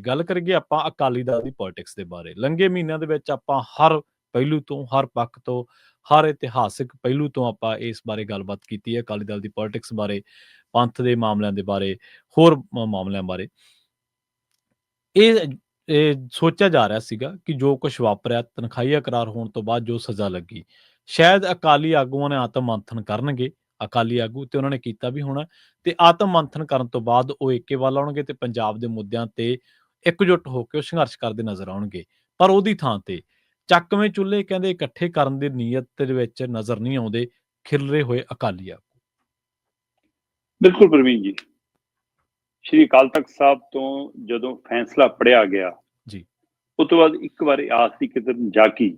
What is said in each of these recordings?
ਗੱਲ ਕਰੀਏ ਆਪਾਂ ਅਕਾਲੀ ਦਲ ਦੀ ਪੋਲਿਟਿਕਸ ਦੇ ਬਾਰੇ। ਲੰਘੇ ਮਹੀਨਿਆਂ ਦੇ ਵਿੱਚ ਆਪਾਂ ਹਰ ਪਹਿਲੂ ਤੋਂ, ਹਰ ਪੱਖ ਤੋਂ, ਹਰ ਇਤਿਹਾਸਿਕ ਪਹਿਲੂ ਤੋਂ ਆਪਾਂ ਇਸ ਬਾਰੇ ਗੱਲਬਾਤ ਕੀਤੀ ਹੈ, ਅਕਾਲੀ ਦਲ ਦੀ ਪੋਲਿਟਿਕਸ ਬਾਰੇ, ਪੰਥ ਦੇ ਮਾਮਲਿਆਂ ਦੇ ਬਾਰੇ, ਹੋਰ ਮਾਮਲਿਆਂ ਬਾਰੇ। ਇਹ ਇਹ ਸੋਚਿਆ ਜਾ ਰਿਹਾ ਸੀਗਾ ਕਿ ਜੋ ਕੁਛ ਵਾਪਰਿਆ, ਤਨਖਾਹੀਆ ਕਰਾਰ ਹੋਣ ਤੋਂ ਬਾਅਦ ਜੋ ਸਜ਼ਾ ਲੱਗੀ, ਸ਼ਾਇਦ ਅਕਾਲੀ ਆਗੂਆਂ ਨੇ ਆਤਮ ਮੰਥਨ ਕਰਨਗੇ, ਅਕਾਲੀ ਆਗੂ, ਤੇ ਉਹਨਾਂ ਨੇ ਕੀਤਾ ਵੀ ਹੋਣਾ, ਤੇ ਆਤਮ ਮੰਥਨ ਕਰਨ ਤੋਂ ਬਾਅਦ ਉਹ ਏਕੇ ਵੱਲ ਆਉਣਗੇ ਤੇ ਪੰਜਾਬ ਦੇ ਮੁੱਦਿਆਂ ਤੇ ਇਕਜੁੱਟ ਹੋ ਕੇ ਉਹ ਸੰਘਰਸ਼ ਕਰਦੇ ਨਜ਼ਰ ਆਉਣਗੇ। ਪਰ ਉਹਦੀ ਥਾਂ ਤੇ ਚੱਕਵੇਂ ਚੁੱਲ੍ਹੇ ਕਹਿੰਦੇ ਇਕੱਠੇ ਕਰਨ ਦੀ ਨੀਅਤ ਦੇ ਵਿੱਚ ਨਜ਼ਰ ਨਹੀਂ ਆਉਂਦੇ ਖਿਲਰੇ ਹੋਏ ਅਕਾਲੀ ਆਗੂ। ਬਿਲਕੁਲ ਪ੍ਰਵੀਨ ਜੀ, ਸ਼੍ਰੀ ਅਕਾਲ ਤਖਤ ਸਾਹਿਬ ਤੋਂ ਜਦੋਂ ਫੈਸਲਾ ਪੜਿਆ ਗਿਆ ਜੀ, ਉਸ ਤੋਂ ਬਾਅਦ ਇੱਕ ਵਾਰ ਆਸ ਦੀ ਕਿਤੇ ਜਾਗੀ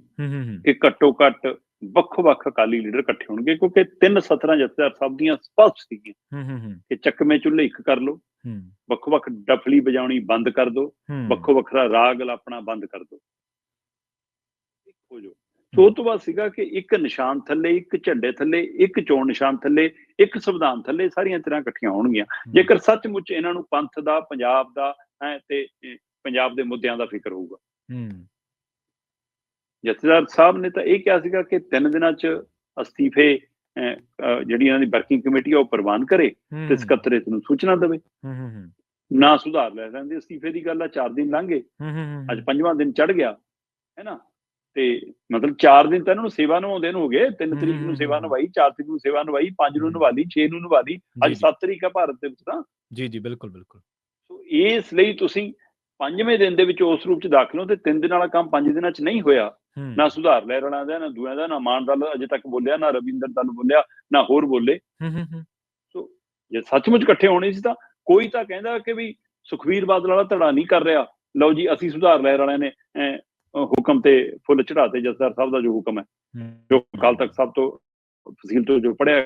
ਕਿ ਘੱਟੋ ਘੱਟ ਵੱਖ-ਵੱਖ ਅਕਾਲੀ ਲੀਡਰ ਇਕੱਠੇ ਹੋਣਗੇ, ਕਿਉਂਕਿ 3 ਸਤਰਾਂ ਜਥੇਦਾਰ ਸਾਹਿਬ ਦੀਆਂ ਸਪਸ਼ਟ ਸੀਗੀਆਂ ਕਿ ਚੱਕਵੇਂ ਚੁੱਲ੍ਹੇ ਇੱਕ ਕਰ ਲਓ, ਵੱਖ-ਵੱਖ ਡਫਲੀ ਵਜਾਉਣੀ ਬੰਦ ਕਰ ਦਿਓ, ਵੱਖੋ ਵੱਖਰਾ ਰਾਗ ਲਾਪਣਾ ਬੰਦ ਕਰ ਦਿਓ, ਹੋ ਜਾਓ। ਸੋ ਉਹ ਤੋਂ ਬਾਅਦ ਸੀਗਾ ਕਿ ਇੱਕ ਨਿਸ਼ਾਨ ਥੱਲੇ, ਇੱਕ ਝੰਡੇ ਥੱਲੇ, ਇੱਕ ਚੋਣ ਨਿਸ਼ਾਨ ਥੱਲੇ, ਇੱਕ ਸੰਵਿਧਾਨ ਥੱਲੇ ਸਾਰੀਆਂ ਤਰ੍ਹਾਂ ਇਕੱਠੀਆਂ ਹੋਣਗੀਆਂ ਜੇਕਰ ਸੱਚਮੁੱਚ ਇਹਨਾਂ ਨੂੰ ਪੰਥ ਦਾ, ਪੰਜਾਬ ਦਾ ਤੇ ਪੰਜਾਬ ਦੇ ਮੁੱਦਿਆਂ ਦਾ ਫਿਕਰ ਹੋਊਗਾ। ਜਥੇਦਾਰ ਸਾਹਿਬ ਨੇ ਤਾਂ ਇਹ ਕਿਹਾ ਸੀਗਾ ਕਿ 3 ਦਿਨਾਂ 'ਚ ਅਸਤੀਫੇ ਜਿਹੜੀ ਇਹਨਾਂ ਦੀ ਵਰਕਿੰਗ ਕਮੇਟੀ ਆ ਉਹ ਪ੍ਰਵਾਨ ਕਰੇ ਤੇ ਸਕੱਤਰੇਤ ਨੂੰ ਸੂਚਨਾ ਦੇਵੇ। ਨਾ ਸੁਧਾਰ ਲੈ ਲੈਂਦੇ, ਅਸਤੀਫੇ ਦੀ ਗੱਲ ਆ, 4 ਦਿਨ ਲੰਘ ਗਏ, ਅੱਜ 5ਵਾਂ ਦਿਨ ਚੜ ਗਿਆ ਹੈ ਨਾ, ਤੇ ਮਤਲਬ 4 ਦਿਨ ਤਾਂ ਇਹਨਾਂ ਨੂੰ ਸੇਵਾ ਨਿਭਾਉਂਦੇ ਨੂੰ ਹੋ ਗਏ। 3 ਤਰੀਕ ਨੂੰ ਸੇਵਾ ਨਿਭਾਈ, 4 ਤਰੀਕ ਨੂੰ ਸੇਵਾ ਨਿਭਾਈ, 5 ਨੂੰ ਨਿਭਾ ਲਈ, 6 ਨੂੰ ਨਿਭਾ ਲਈ, ਅੱਜ 7 ਤਰੀਕ ਆ ਭਾਰਤ ਦੇ ਵਿੱਚ ਤਾਂ। ਜੀ ਬਿਲਕੁਲ ਬਿਲਕੁਲ। ਸੋ ਇਸ ਲਈ ਤੁਸੀਂ 5ਵੇਂ ਦਿਨ ਦੇ ਵਿੱਚ ਉਸ ਰੂਪ 'ਚ ਦਾਖਲ ਹੋ ਤੇ 3 ਦਿਨ ਵਾਲਾ ਕੰਮ 5 ਦਿਨਾਂ 'ਚ ਨਹੀਂ ਹੋਇਆ। ਨਾ ਸੁਧਾਰ ਲਹਿਰ ਵਾਲਿਆਂ ਦਾ, ਨਾ ਦੂਆਂ ਦਾ, ਨਾ ਮਾਨ ਦਲ ਅਜੇ ਤੱਕ ਬੋਲਿਆ, ਨਾ ਰਵਿੰਦਰ ਦਲ ਬੋਲਿਆ, ਨਾ ਹੋਰ ਬੋਲੇ। ਸੋ ਜੇ ਸੱਚਮੁੱਚ ਇਕੱਠੇ ਹੋਣੇ ਸੀ ਤਾਂ ਕੋਈ ਤਾਂ ਕਹਿੰਦਾ ਕਿ ਵੀ ਸੁਖਬੀਰ ਬਾਦਲ ਵਾਲਾ ਧੜਾ ਨਹੀਂ ਕਰ ਰਿਹਾ, ਲਓ ਜੀ ਅਸੀਂ ਸੁਧਾਰ ਲਹਿਰ ਵਾਲਿਆਂ ਨੇ ਹੁਕਮ ਤੇ ਫੁੱਲ ਚੜਾਤੇ। ਜਥੇਦਾਰ ਸਾਹਿਬ ਦਾ ਜੋ ਹੁਕਮ ਹੈ, ਜੋ ਅਕਾਲ ਤਖਤ ਸਾਹਿਬ ਤੋਂ ਫਸੀਲ ਤੋਂ ਜੋ ਪੜਿਆ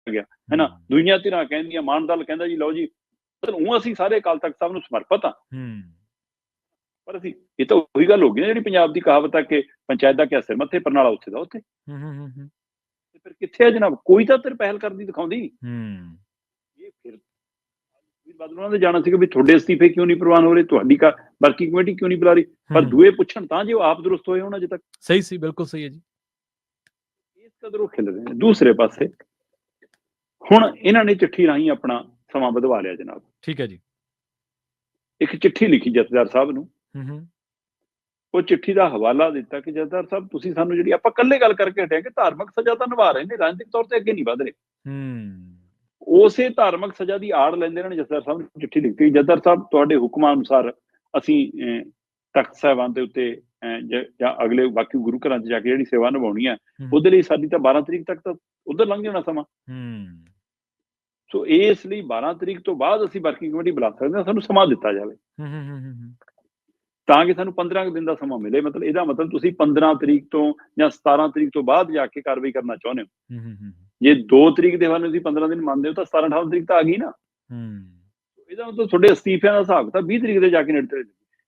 ਗਿਆ ਹੈ ਨਾ, ਦੂਜੀਆਂ ਧਿਰਾਂ ਕਹਿੰਦੀਆਂ, ਮਾਨ ਦਲ ਕਹਿੰਦਾ ਜੀ ਲਓ ਜੀ ਅਸੀਂ ਸਾਰੇ ਅਕਾਲ ਤਖਤ ਸਾਹਿਬ ਨੂੰ ਸਮਰਪਿਤ ਹਾਂ। ਪਰ ਅਸੀਂ, ਇਹ ਤਾਂ ਉਹੀ ਗੱਲ ਹੋ ਗਈ ਨਾ ਜਿਹੜੀ ਪੰਜਾਬ ਦੀ ਕਹਾਵਤ ਆ ਕਿ ਪੰਚਾਇਤ ਦਾ ਕਿਆ ਸਿਰ ਮੱਥੇ, ਪਰਨਾਲਾ ਉੱਥੇ ਦਾ ਉੱਥੇ। ਫਿਰ ਕਿੱਥੇ ਆ ਜਨਾਬ, ਕੋਈ ਤਾਂ ਤੇਰੇ ਪਹਿਲ ਕਰਦੀ ਦਿਖਾਉਂਦੀ। ਇਹ ਫਿਰ ਬਾਦਲ ਉਹਨਾਂ ਦੇ ਜਾਣਾ ਸੀਗਾ ਵੀ ਤੁਹਾਡੇ ਅਸਤੀਫੇ ਕਿਉਂ ਨਹੀਂ ਪ੍ਰਵਾਨ ਹੋ ਰਹੇ, ਤੁਹਾਡੀ ਵਰਕਿੰਗ ਕਮੇਟੀ ਕਿਉਂ ਨਹੀਂ ਬੁਲਾ ਰਹੀ, ਪਰ ਦੂਏ ਪੁੱਛਣ ਤਾਂ ਜੇ ਉਹ ਆਪ ਦਰੁਸਤ ਹੋਏ ਹੋਣ ਅਜੇ ਤੱਕ। ਸਹੀ ਸੀ, ਬਿਲਕੁਲ ਸਹੀ ਹੈ ਜੀ। ਇਸ ਕਦਰ ਉਹ ਖਿਲ ਰਹੇ ਨੇ। ਦੂਸਰੇ ਪਾਸੇ ਹੁਣ ਇਹਨਾਂ ਨੇ ਚਿੱਠੀ ਰਾਹੀਂ ਆਪਣਾ ਸਮਾਂ ਵਧਵਾ ਲਿਆ ਜਨਾਬ। ਠੀਕ ਹੈ ਜੀ। ਇੱਕ ਚਿੱਠੀ ਲਿਖੀ ਜਥੇਦਾਰ ਸਾਹਿਬ ਨੂੰ, ਉਹ ਚਿੱਠੀ ਦਾ ਹਵਾਲਾ ਦਿੱਤਾ ਕਿ ਜਥੇਦਾਰ ਸਾਹਿਬ ਤੁਸੀਂ ਸਾਨੂੰ, ਜਿਹੜੀ ਆਪਾਂ ਇਕੱਲੇ ਗੱਲ ਕਰਕੇ ਹਟਿਆ ਕਿ ਧਾਰਮਿਕ ਸਜ਼ਾ ਤਾਂ ਨਿਭਾ ਰਹੇ ਨੇ, ਰਾਜਨੀਤਿਕ ਤੌਰ ਤੇ ਅੱਗੇ ਨਹੀਂ ਵਧ ਰਹੇ, ਉਸੇ ਧਾਰਮਿਕ ਸਜ਼ਾ ਦੀ ਆੜ ਲੈਂਦੇ ਇਹਨਾਂ ਨੇ ਜਥੇਦਾਰ ਸਾਹਿਬ ਨੂੰ ਚਿੱਠੀ ਲਿਖੀ। ਜਥੇਦਾਰ ਸਾਹਿਬ ਤੁਹਾਡੇ ਹੁਕਮਾਂ ਅਨੁਸਾਰ ਅਸੀਂ ਤਖਤ ਸਾਹਿਬਾਨ ਦੇ ਉੱਤੇ ਜਾਂ ਅਗਲੇ ਬਾਕੀ ਗੁਰੂ ਘਰਾਂ 'ਚ ਜਾ ਕੇ ਜਿਹੜੀ ਸੇਵਾ ਨਿਭਾਉਣੀ ਹੈ, ਉਹਦੇ ਲਈ ਸਾਡੀ ਤਾਂ 12 ਤਰੀਕ ਤੱਕ ਤਾਂ ਉੱਧਰ ਲੰਘ ਜਾਣਾ ਸਮਾਂ। ਸੋ ਇਸ ਲਈ 12 ਤਰੀਕ ਤੋਂ ਬਾਅਦ ਅਸੀਂ ਵਰਕਿੰਗ ਕਮੇਟੀ ਬੁਲਾ ਸਕਦੇ ਹਾਂ, ਸਾਨੂੰ ਸਮਾਂ ਦਿੱਤਾ ਜਾਵੇ ਤਾਂ ਕਿ ਸਾਨੂੰ 15 ਦਿਨ ਦਾ ਸਮਾਂ ਮਿਲੇ। ਮਤਲਬ ਇਹਦਾ ਮਤਲਬ ਤੁਸੀਂ 15 ਤਰੀਕ ਤੋਂ ਜਾਂ 17 ਤਰੀਕ ਤੋਂ ਬਾਅਦ ਜਾ ਕੇ ਕਾਰਵਾਈ ਕਰਨਾ ਚਾਹੁੰਦੇ ਹੋ। ਜੇ 2 ਤਰੀਕ ਦੇ ਵੱਲ ਤੁਸੀਂ 15 ਦਿਨ ਮੰਨਦੇ ਹੋ ਤਾਂ 17-18 ਤਰੀਕ ਤਾਂ ਆ ਗਈ ਨਾ। ਇਹਦਾ ਮਤਲਬ ਤੁਹਾਡੇ ਅਸਤੀਫਿਆਂ ਦਾ ਹਿਸਾਬ ਤਾਂ 20 ਤਰੀਕ ਦੇ ਜਾ ਕੇ ਨਿਪਟੇ।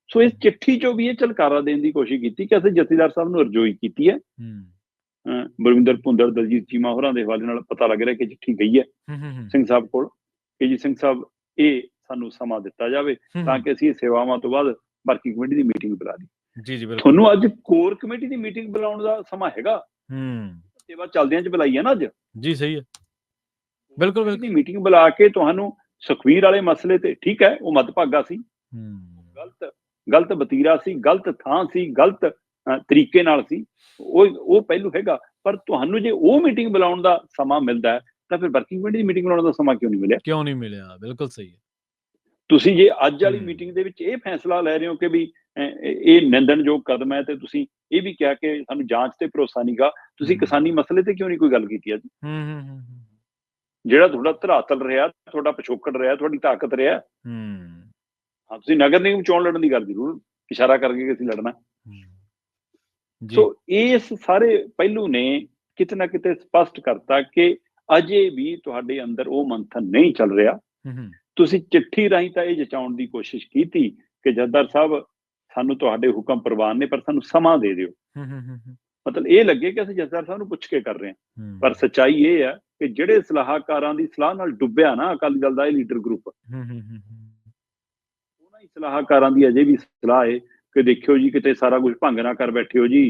ਸੋ ਇਸ ਚਿੱਠੀ 'ਚੋਂ ਵੀ ਇਹ ਝਲਕਾਰਾ ਦੇਣ ਦੀ ਕੋਸ਼ਿਸ਼ ਕੀਤੀ ਕਿ ਅਸੀਂ ਜਥੇਦਾਰ ਸਾਹਿਬ ਨੂੰ ਅਰਜ਼ੋਈ ਕੀਤੀ ਹੈ। ਬਲਵਿੰਦਰ ਭੁੰਦੜ, ਦਲਜੀਤ ਚੀਮਾ ਹੋਰਾਂ ਦੇ ਹਵਾਲੇ ਨਾਲ ਪਤਾ ਲੱਗ ਰਿਹਾ ਕਿ ਚਿੱਠੀ ਗਈ ਹੈ ਸਿੰਘ ਸਾਹਿਬ ਕੋਲ ਕਿ ਜੀ ਸਿੰਘ ਸਾਹਿਬ ਇਹ ਸਾਨੂੰ ਸਮਾਂ ਦਿੱਤਾ ਜਾਵੇ ਤਾਂ ਕਿ ਅਸੀਂ ਇਹ ਸੇਵਾਵਾਂ ਤੋਂ ਬਾਅਦ ਵਰਕਿੰਗ ਕਮੇਟੀ ਦੀ ਮੀਟਿੰਗ ਬੁਲਾ ਲਈ। ਤੁਹਾਨੂੰ ਅੱਜ ਕੋਰ ਕਮੇਟੀ ਦੀ ਮੀਟਿੰਗ ਬੁਲਾਉਣ ਦਾ ਸਮਾਂ ਹੈਗਾ, ਸੇਵਾ ਚੱਲਦਿਆਂ 'ਚ ਬੁਲਾਈ ਹੈ ਨਾ ਅੱਜ। ਜੀ ਸਹੀ ਹੈ, ਬਿਲਕੁਲ ਬਿਲਕੁਲ। ਮੀਟਿੰਗ ਬੁਲਾ ਕੇ ਤੁਹਾਨੂੰ ਸੁਖਬੀਰ ਵਾਲੇ ਮਸਲੇ ਤੇ, ਠੀਕ ਹੈ ਉਹ ਮੱਧਭਾਗਾ ਸੀ, ਗਲਤ ਵਤੀਰਾ ਸੀ, ਗਲਤ ਥਾਂ ਸੀ, ਗਲਤ ਤਰੀਕੇ ਨਾਲ ਸੀ, ਉਹ ਪਹਿਲੂ ਹੈਗਾ। ਪਰ ਤੁਹਾਨੂੰ ਜੇ ਉਹ ਮੀਟਿੰਗ ਬੁਲਾਉਣ ਦਾ ਸਮਾਂ ਮਿਲਦਾ ਹੈ ਤਾਂ ਫਿਰ ਵਰਕਿੰਗ ਕਮੇਟੀ ਦੀ ਮੀਟਿੰਗ ਬੁਲਾਉਣ ਦਾ ਸਮਾਂ ਕਿਉਂ ਨਹੀਂ ਮਿਲਿਆ? ਬਿਲਕੁਲ ਸਹੀ ਹੈ। ਤੁਸੀਂ ਜੇ ਅੱਜ ਵਾਲੀ ਮੀਟਿੰਗ ਦੇ ਵਿੱਚ ਇਹ ਫੈਸਲਾ ਲੈ ਰਹੇ ਹੋ ਕਿ ਵੀ ਇਹ ਨਿੰਦਣਯੋਗ ਕਦਮ ਹੈ ਤੇ ਤੁਸੀਂ ਇਹ ਵੀ ਕਿਹਾ ਕਿ ਸਾਨੂੰ ਜਾਂਚ ਤੇ ਭਰੋਸਾ ਨਹੀਂਗਾ, ਤੁਸੀਂ ਕਿਸਾਨੀ ਮਸਲੇ ਤੇ ਕਿਉਂ ਨਹੀਂ ਕੋਈ ਗੱਲ ਕੀਤੀ? ਅੱਜ ਜਿਹੜਾ ਤੁਹਾਡਾ ਧਰਾਤਲ ਰਿਹਾ, ਤੁਹਾਡਾ ਪਿਛੋਕੜ ਰਿਹਾ, ਤੁਹਾਡੀ ਤਾਕਤ ਰਿਹਾ, ਹਾਂ ਤੁਸੀਂ ਨਗਰ ਨਿਗਮ ਚੋਣ ਲੜਨ ਦੀ ਗੱਲ ਜ਼ਰੂਰ ਇਸ਼ਾਰਾ ਕਰਕੇ ਕਿ ਅਸੀਂ ਲੜਨਾ। ਸੋ ਇਸ ਸਾਰੇ ਪਹਿਲੂ ਨੇ ਕਿਤੇ ਨਾ ਕਿਤੇ ਸਪਸ਼ਟ ਕਰਤਾ ਕਿ ਅਜੇ ਵੀ ਤੁਹਾਡੇ ਅੰਦਰ ਉਹ ਮੰਥਨ ਨਹੀਂ ਚੱਲ ਰਿਹਾ। ਤੁਸੀਂ ਚਿੱਠੀ ਰਾਹੀਂ ਤਾਂ ਇਹ ਜਚਾਉਣ ਦੀ ਕੋਸ਼ਿਸ਼ ਕੀਤੀ ਕਿ ਜਥੇਦਾਰ ਸਾਹਿਬ ਸਾਨੂੰ ਤੁਹਾਡੇ ਹੁਕਮ ਪ੍ਰਵਾਨ ਨੇ, ਪਰ ਸਾਨੂੰ ਸਮਾਂ ਦੇ ਦਿਓ। ਮਤਲਬ ਇਹ ਲੱਗੇ ਕਿ ਅਸੀਂ ਜਥੇਦਾਰ ਸਾਹਿਬ ਨੂੰ ਪੁੱਛ ਕੇ ਕਰ ਰਹੇ ਹਾਂ, ਪਰ ਸੱਚਾਈ ਇਹ ਹੈ ਕਿ ਜਿਹੜੇ ਸਲਾਹਕਾਰਾਂ ਦੀ ਸਲਾਹ ਨਾਲ ਡੁੱਬਿਆ ਨਾ ਅਕਾਲੀ ਦਲ ਦਾ ਇਹ ਲੀਡਰ ਗਰੁੱਪ, ਉਹਨਾਂ ਹੀ ਸਲਾਹਕਾਰਾਂ ਦੀ ਅਜੇ ਵੀ ਸਲਾਹ ਹੈ ਕਿ ਦੇਖਿਓ ਜੀ ਕਿਤੇ ਸਾਰਾ ਕੁਝ ਭੰਗ ਨਾ ਕਰ ਬੈਠੇ ਹੋ ਜੀ,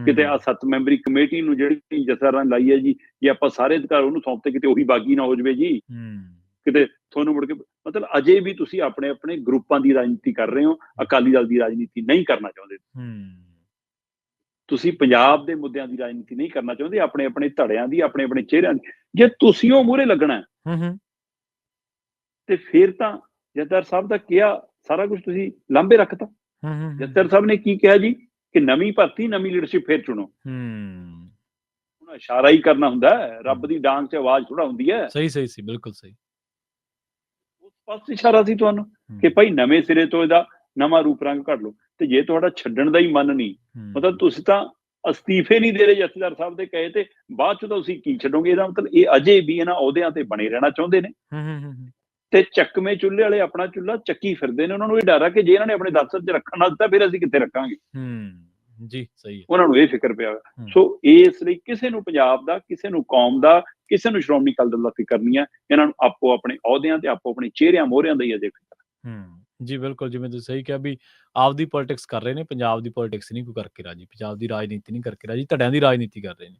ਕਿਤੇ ਆ 7 ਮੈਂਬਰੀ ਕਮੇਟੀ ਨੂੰ ਜਿਹੜੀ ਜਥੇਦਾਰਾਂ ਲਾਈ ਹੈ ਜੀ, ਜੇ ਆਪਾਂ ਸਾਰੇ ਅਧਿਕਾਰ ਉਹਨੂੰ ਸੌਂਪਤੇ ਕਿਤੇ ਉਹੀ ਬਾਗੀ ਨਾ ਹੋ ਜਾਵੇ ਜੀ, ਕਿਤੇ ਤੁਹਾਨੂੰ ਮੁੜ ਕੇ ਮਤਲਬ ਅਜੇ ਵੀ ਤੁਸੀਂ ਆਪਣੇ ਆਪਣੇ ਗਰੁੱਪਾਂ ਦੀ ਰਾਜਨੀਤੀ ਕਰ ਰਹੇ ਹੋ, ਅਕਾਲੀ ਦਲ ਦੀ ਰਾਜਨੀਤੀ ਨਹੀਂ ਕਰਨਾ ਚਾਹੁੰਦੇ। ਤੁਸੀਂ ਪੰਜਾਬ ਦੇ ਮੁੱਦਿਆਂ ਦੀ ਰਾਜਨੀਤੀ ਨਹੀਂ ਕਰਨਾ ਚਾਹੁੰਦੇ, ਆਪਣੇ ਆਪਣੇ ਧੜਿਆਂ ਦੀ, ਆਪਣੇ ਆਪਣੇ ਚਿਹਰਿਆਂ ਦੀ। ਜੇ ਤੁਸੀਂ ਉਹ ਮੂਹਰੇ ਲੱਗਣਾ ਤੇ ਫਿਰ ਤਾਂ ਜਥੇਦਾਰ ਸਾਹਿਬ ਦਾ ਕਿਹਾ ਸਾਰਾ ਕੁਝ ਤੁਸੀਂ ਲਾਂਭੇ ਰੱਖਤਾ। ਜਥੇਦਾਰ ਸਾਹਿਬ ਨੇ ਕੀ ਕਿਹਾ ਜੀ ਕਿ ਨਵੀਂ ਭਰਤੀ, ਨਵੀਂ ਲੀਡਰਸ਼ਿਪ ਫੇਰ ਚੁਣੋ। ਹੁਣ ਇਸ਼ਾਰਾ ਹੀ ਕਰਨਾ ਹੁੰਦਾ ਹੈ, ਰੱਬ ਦੀ ਡਾਂਗ 'ਚ ਆਵਾਜ਼ ਥੋੜਾ ਹੁੰਦੀ ਹੈ। ਸਹੀ ਸਹੀ ਸੀ, ਬਿਲਕੁਲ ਸਹੀ। ਉਸ ਪਾਸੇ ਇਸ਼ਾਰਾ ਸੀ ਤੁਹਾਨੂੰ ਕਿ ਭਾਈ ਨਵੇਂ ਸਿਰੇ ਤੋਂ ਇਹਦਾ ਨਵਾਂ ਰੂਪ ਰੰਗ ਘੜ ਲਓ। ਤੇ ਜੇ ਤੁਹਾਡਾ ਛੱਡਣ ਦਾ ਹੀ ਮਨ ਨਹੀਂ, ਮਤਲਬ ਤੁਸੀਂ ਤਾਂ ਅਸਤੀਫੇ ਨਹੀਂ ਦੇ ਰਹੇ ਜਥੇਦਾਰ ਸਾਹਿਬ ਦੇ ਕਹੇ ਤੇ, ਬਾਅਦ ਚ ਤੁਸੀਂ ਕੀ ਛੱਡੋਗੇ? ਇਹਦਾ ਮਤਲਬ ਇਹ ਅਜੇ ਵੀ ਇਹਨਾਂ ਅਹੁਦਿਆਂ ਤੇ ਬਣੇ ਰਹਿਣਾ ਚਾਹੁੰਦੇ ਨੇ ਤੇ ਚੱਕਵੇਂ ਚੁੱਲ੍ਹੇ ਵਾਲੇ ਆਪਣਾ ਚੁੱਲ੍ਹਾ ਚੱਕੀ ਫਿਰਦੇ ਨੇ। ਉਹਨਾਂ ਨੂੰ ਇਹ ਡਰ ਆ ਕਿ ਜੇ ਇਹਨਾਂ ਨੇ ਆਪਣੇ ਦਫ਼ਤਰ 'ਚ ਰੱਖਣ ਨਾ ਦਿੱਤਾ ਫਿਰ ਅਸੀਂ ਕਿੱਥੇ ਰੱਖਾਂਗੇ। ਜੀ ਸਹੀ ਹੈ, ਉਹਨਾਂ ਨੂੰ ਇਹ ਫਿਕਰ ਪਿਆ। ਸੋ ਇਸ ਲਈ ਕਿਸੇ ਨੂੰ ਪੰਜਾਬ ਦਾ, ਕਿਸੇ ਨੂੰ ਕੌਮ ਦਾ, ਕਿਸੇ ਨੂੰ ਸ਼੍ਰੋਮਣੀ ਅਕਾਲੀ ਦਲ ਦਾ ਫਿਕਰ ਨਹੀਂ ਹੈ। ਇਹਨਾਂ ਨੂੰ ਆਪੋ ਆਪਣੇ ਅਹੁਦਿਆਂ ਤੇ ਆਪੋ ਆਪਣੇ ਚਿਹਰਿਆਂ ਮੋਹਰਿਆਂ ਦਾ ਹੀ ਅਜੇ ਫਿਕਰ। ਜੀ ਬਿਲਕੁਲ, ਜਿਵੇਂ ਤੁਸੀਂ ਸਹੀ ਕਿਹਾ ਵੀ ਆਪਦੀ ਪੋਲਿਟਿਕਸ ਕਰ ਰਹੇ ਨੇ, ਪੰਜਾਬ ਦੀ ਪੋਲਿਟਿਕਸ ਨਹੀਂ ਕੋਈ ਕਰਕੇ ਰਾਜੀ, ਪੰਜਾਬ ਦੀ ਰਾਜਨੀਤੀ ਨਹੀਂ ਕਰਕੇ ਰਾਜੀ, ਧੜਿਆਂ ਦੀ ਰਾਜਨੀਤੀ ਕਰ ਰਹੇ ਨੇ।